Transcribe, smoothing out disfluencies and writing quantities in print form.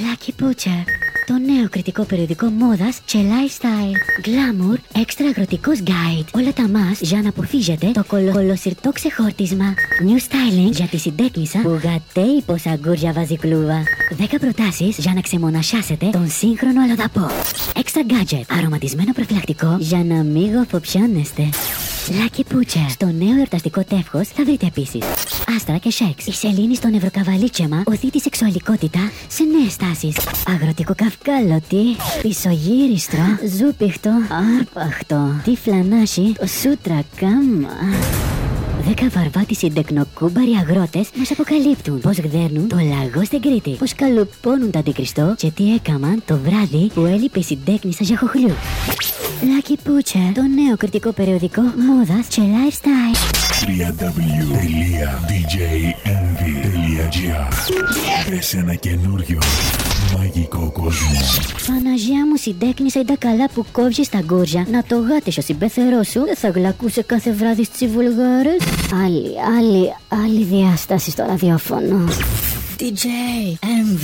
Lucky Butcher. Το νέο κριτικό περιοδικό μόδας και lifestyle. Glamour, έξτρα αγροτικός guide. Όλα τα μας για να αποφύγετε το κολοσυρτό ξεχόρτισμα. New styling για τη συντέκνησα που γατέει πως αγκούρια βάζει κλούβα. 10 προτάσεις για να ξεμονασιάσετε τον σύγχρονο αλλοδαπό. Extra gadget, αρωματισμένο προφυλακτικό για να μην γοφοπιάνεστε. Lucky Butcher. Στο νέο εορταστικό τεύχος θα βρείτε επίσης άστρα και σεξ. Η σελήνη στο νευροκαβαλίτσεμα οθεί τη σεξουαλικότητα σε νέες τάσεις. Αγροτικό καυκάλωτη, πισωγύριστρο, ζούπιχτο, άρπαχτο, τι φλανάσι, το σούτρα κάμα. 10 βαρβάτοι συντεκνοκούμπαροι αγρότες μας αποκαλύπτουν πως γδέρνουν το λαγό στην Κρήτη, πως καλοπώνουν το αντικριστό και τι έκαμαν το βράδυ που έλειπε η συντέκνησα για χοχλού. Lucky Butcher, το νέο κριτικό περιοδικό μόδας και lifestyle. www.djmv.gr. Πες ένα καινούριο μαγικό κόσμο. Παναγιά μου, συντέκνησα, ήταν καλά που κόβεις τα γκούρια. Να το γάτεις ο συμπεθερός σου δεν θα γλακούσε κάθε βράδυ στις βουλγάρες. Άλλη διάσταση στο ραδιόφωνο. DJ MV.